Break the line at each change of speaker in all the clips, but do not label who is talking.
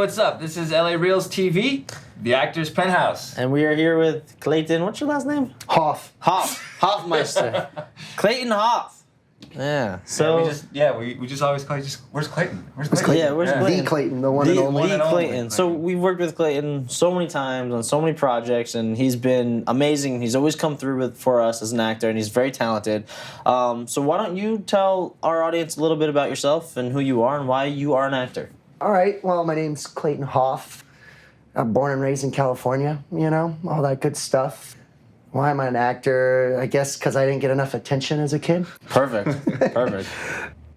what's up? This is LA Reels TV, the actor's Penthouse.
And we are here with Clayton. What's your last name?
Hoff.
Hoffmeister. Clayton Hoff. Yeah. So
we just always call you where's Clayton? Where's Clayton?
Yeah, where's Clayton?
The Clayton, the one and only.
The Clayton. So we've worked with Clayton so many times on so many projects, and he's been amazing. He's always come through for us as an actor, and he's very talented. So why don't you tell our audience a little bit about yourself and who you are and why you are an actor?
All right, well, my name's Clayton Hoff. I'm born and raised in California, you know, all that good stuff. Why am I an actor? I guess because I didn't get enough attention as a kid.
Perfect. Perfect.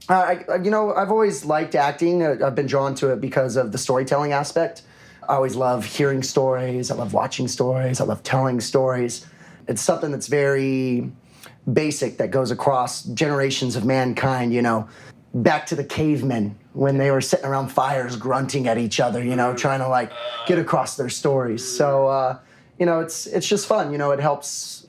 I've always liked acting. I've been drawn to it because of the storytelling aspect. I always love hearing stories. I love watching stories. I love telling stories. It's something that's very basic that goes across generations of mankind, you know. Back to the cavemen when they were sitting around fires grunting at each other, you know, trying to, like, get across their stories. So, it's just fun. You know, it helps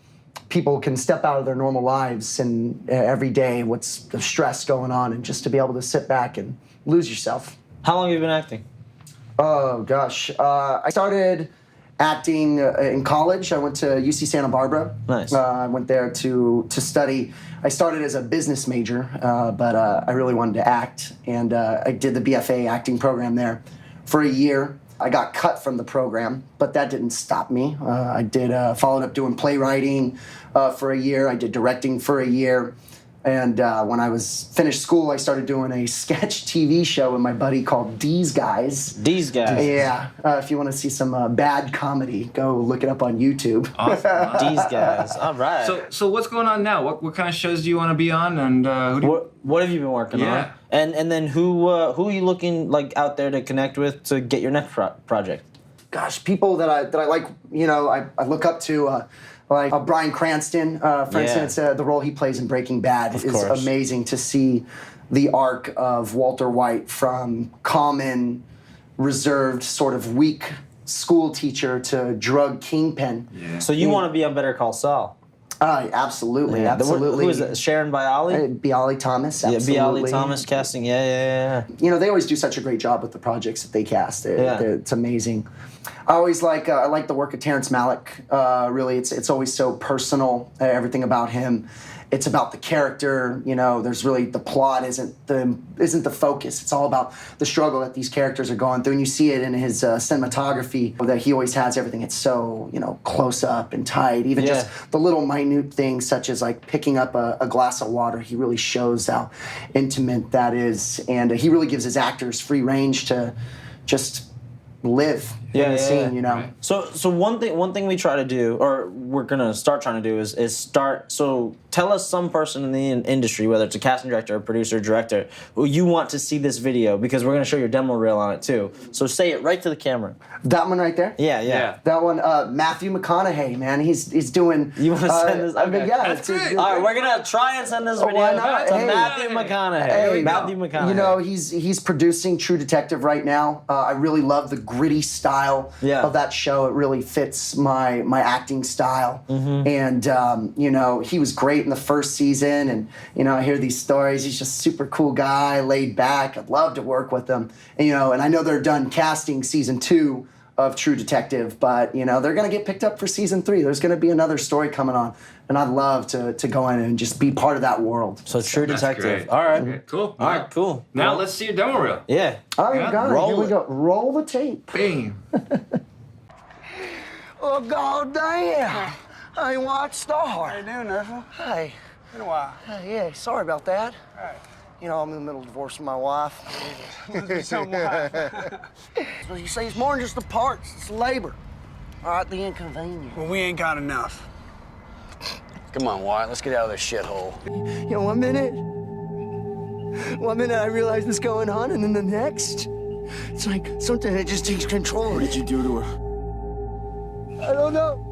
people can step out of their normal lives and every day what's the stress going on and just to be able to sit back and lose yourself.
How long have you been acting?
Oh, gosh. I started acting in college. I went to UC Santa Barbara.
Nice.
I went there to study. I started as a business major, but I really wanted to act, and I did the BFA acting program there for a year. I got cut from the program, but that didn't stop me. I followed up doing playwriting for a year. I did directing for a year. And when I was finished school, I started doing a sketch TV show with my buddy called D's Guys.
D's Guys.
Yeah. If you want to see some bad comedy, go look it up on YouTube.
Awesome.
D's Guys. All right.
So what's going on now? What kind of shows do you want to be on? And who do you...
What have you been working on? And then who are you looking like out there to connect with to get your next project?
Gosh, people that I like, you know, I look up to. Like Bryan Cranston, for instance, the role he plays in Breaking Bad is amazing to see the arc of Walter White from common, reserved, sort of weak school teacher to drug kingpin.
Yeah. So you want to be on Better Call Saul?
Absolutely,
yeah.
Absolutely.
Who is it? Sharon Bialy?
Bialy Thomas, absolutely.
Yeah, Bialy Thomas casting, yeah.
You know, they always do such a great job with the projects that they cast. It's amazing. I always like the work of Terrence Malick. Really, it's always so personal. Everything about him. It's about the character. You know, there's really the plot isn't the focus. It's all about the struggle that these characters are going through, and you see it in his cinematography that he always has everything. It's so close up and tight. Even just the little minute things such as like picking up a glass of water. He really shows how intimate that is, and he really gives his actors free range to just live in the scene, you know.
Right. So one thing we try to do, or we're gonna start trying to do, is start. So tell us some person in the industry, whether it's a casting director, a producer, director, who you want to see this video, because we're gonna show your demo reel on it too. So say it right to the camera.
That one right there.
Yeah.
That one, Matthew McConaughey, man, he's doing.
You want to send this? Okay.
That's great.
All right, we're gonna try and send this video to Matthew McConaughey.
Hey,
Matthew McConaughey.
You know, he's producing True Detective right now. I really love the gritty style of that show. It really fits my acting style. And he was great in the first season, and I hear these stories. He's just a super cool guy, laid back. I'd love to work with him. And I know they're done casting season 2 of True Detective, but they're gonna get picked up for season 3. There's gonna be another story coming on, and I'd love to go in and just be part of that world.
So True Detective.
Great.
All right.
Okay, cool.
All right, cool.
Now let's see your demo reel.
Yeah.
All right, got it. Here we go. Roll the tape.
Bam.
Oh, god damn! I ain't watched Star.
How you doing, Nerfa?
Hey.
Been a while.
Yeah, sorry about that.
All right.
I'm in the middle of divorcing my wife.
Must be some wife.
So you see, it's more than just the parts, it's labor. All right, the inconvenience.
Well, we ain't got enough. Come on, Wyatt, let's get out of this shithole.
One minute I realize what's going on, and then the next, it's like something that just takes control.
What did you do to her?
I don't know.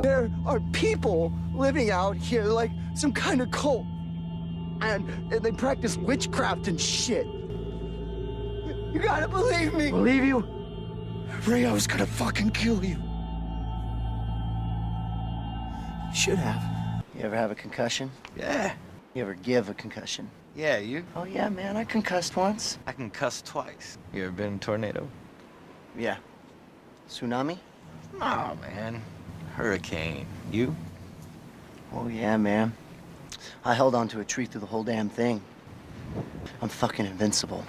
There are people living out here like some kind of cult. And they practice witchcraft and shit. You gotta believe me.
Believe you?
Ray, I was gonna fucking kill you.
Should have.
You ever have a concussion?
Yeah.
You ever give a concussion?
Yeah, you?
Oh yeah, man, I concussed once.
I can cuss twice. You ever been in a tornado?
Yeah. Tsunami?
No, man. Hurricane. You?
Oh yeah, man. I held onto a tree through the whole damn thing. I'm fucking invincible.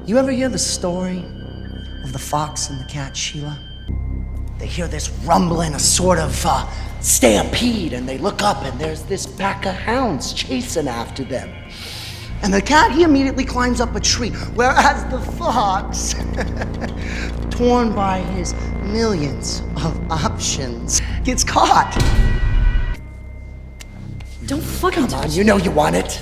You ever hear the story of the fox and the cat, Sheila? They hear this rumbling, a sort of stampede, and they look up and there's this pack of hounds chasing after them. And the cat, he immediately climbs up a tree, whereas the fox, torn by his millions of options, gets caught.
Don't fucking
Come on, you know you want it.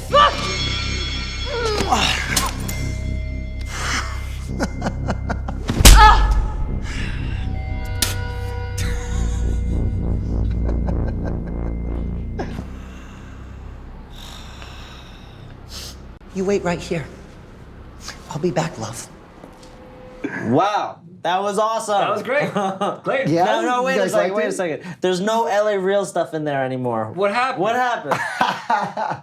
You wait right here. I'll be back, love.
Wow, that was awesome.
That was great. Great.
Yeah.
No,
You
wait a
guys
second,
liked
wait
it?
a second. There's no LA Real stuff in there anymore.
What happened?
What happened?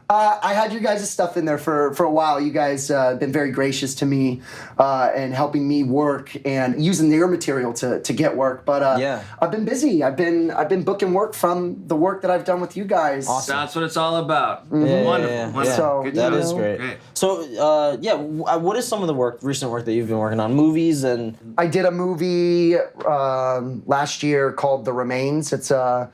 I had you guys' stuff in there for a while. You guys been very gracious to me and helping me work and using your material to get work. But
Yeah.
I've been busy. I've been booking work from the work that I've done with you guys.
Awesome.
That's what it's all about.
Yeah,
Wonderful.
yeah, yeah.
Wonderful.
So,
Good
That
job.
is great.
Great.
So, what is some of the recent work that you've been working on? Movies and
I did a movie last year called The Remains. It's a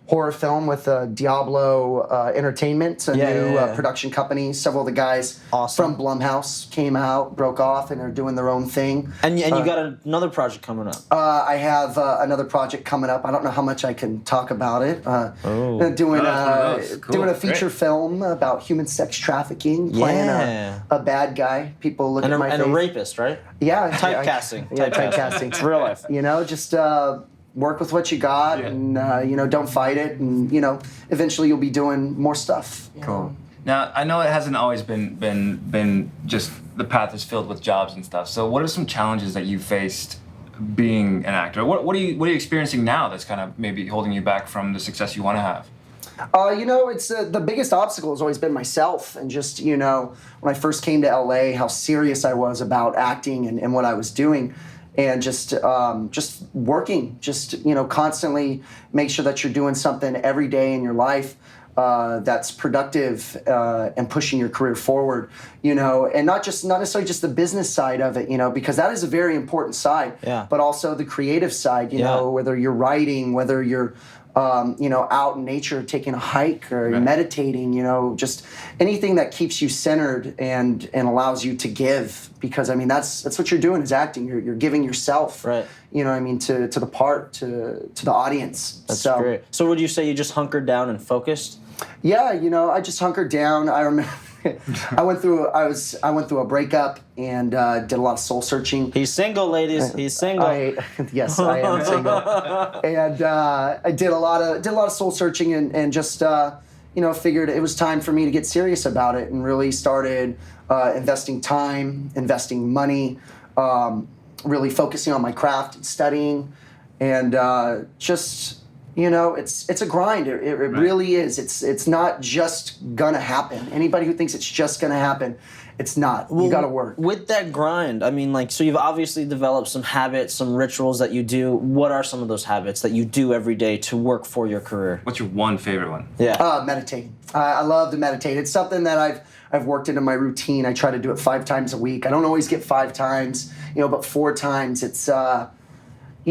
horror film with Diablo Entertainment, a new production company. Several of the guys
Awesome.
from Blumhouse came out, broke off, and are doing their own thing.
and you got another project coming up.
I have another project coming up. I don't know how much I can talk about it. Doing
Cool.
doing a feature
Great.
film about human sex trafficking, playing
Yeah.
a bad guy. People look
And
at my
a
face.
rapist, right?
Yeah,
Typecasting.
Yeah, typecasting.
It's real life.
You know, just work with what you got, and don't fight it, and eventually you'll be doing more stuff. you know.
Cool. Now I know it hasn't always been just the path is filled with jobs and stuff. So what are some challenges that you faced being an actor? What are you experiencing now that's kind of maybe holding you back from the success you want to have?
It's the biggest obstacle has always been myself, and just when I first came to LA, how serious I was about acting and what I was doing. And just working, constantly make sure that you're doing something every day in your life that's productive and pushing your career forward, and not necessarily just the business side of it, because that is a very important side, but also the creative side, whether you're writing, whether you're out in nature, taking a hike or meditating, just anything that keeps you centered and allows you to give, because that's what you're doing is acting. You're giving yourself,
Right.
To the part, to the audience.
That's great. So would you say you just hunkered down and focused?
Yeah, I just hunkered down. I remember I went through a breakup and did a lot of soul searching.
He's single, ladies. He's single.
Yes, I am single, and I did a lot of soul searching and just figured it was time for me to get serious about it, and really started investing time, investing money, really focusing on my craft and studying, and it's a grind. It really is. It's not just gonna happen. Anybody who thinks it's just gonna happen, it's not. You gotta work.
With that grind, so you've obviously developed some habits, some rituals that you do. What are some of those habits that you do every day to work for your career?
What's your one favorite one?
Yeah.
Meditating. I love to meditate. It's something that I've worked into my routine. I try to do it 5 times a week. I don't always get 5 times, but 4 times. It's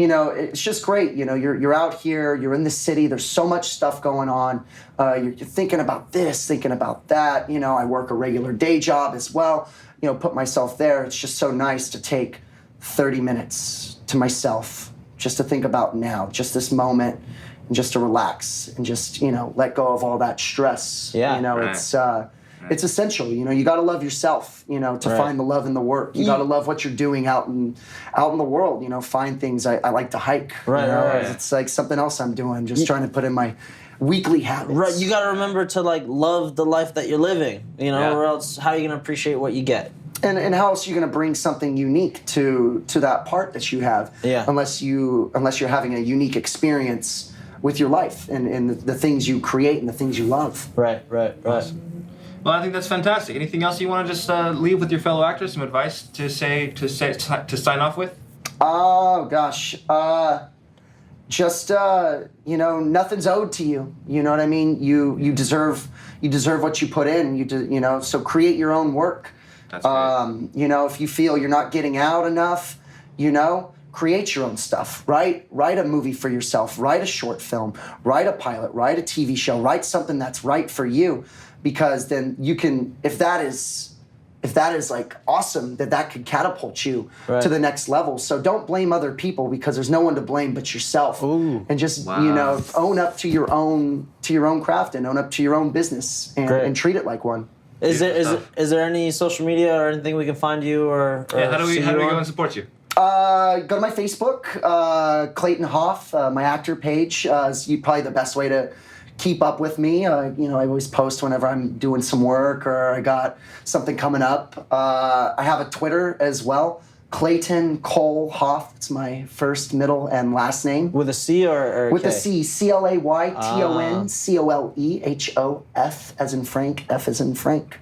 it's just great. You're out here, you're in the city, there's so much stuff going on. You're thinking about this, thinking about that. I work a regular day job as well, put myself there. It's just so nice to take 30 minutes to myself, just to think about now, just this moment, and just to relax and just, let go of all that stress.
Yeah.
It's essential, you got to love yourself, to find the love in the work. You got to love what you're doing out in the world, find things. I like to hike,
Right.
It's like something else I'm doing, just trying to put in my weekly habits.
Right, you got to remember to love the life that you're living, or else how are you going to appreciate what you get?
And how else are you going to bring something unique to that part that you have?
Yeah.
Unless you're having a unique experience with your life and the things you create and the things you love.
Right.
Well, I think that's fantastic. Anything else you want to just leave with your fellow actors? Some advice to sign off with?
Oh gosh, just nothing's owed to you. You know what I mean? You deserve what you put in. So create your own work.
That's great.
If you feel you're not getting out enough, create your own stuff. Write a movie for yourself. Write a short film. Write a pilot. Write a TV show. Write something that's right for you, because then you can. If that is like awesome, that could catapult you to the next level. So don't blame other people, because there's no one to blame but yourself.
Ooh.
And just own up to your own craft and own up to your own business and treat it like one.
Is there any social media or anything we can find you or
how do we go
on?
and support you?
Go to my Facebook, Clayton Hoff, my actor page. Is probably the best way to keep up with me. I always post whenever I'm doing some work or I got something coming up. I have a Twitter as well, Clayton Cole Hoff. It's my first, middle, and last name.
With a C or
with
K?
a C, ClaytonColehoff, as in Frank, F as in Frank.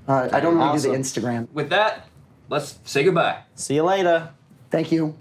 I don't really do the Instagram.
With that, let's say goodbye.
See you later.
Thank you.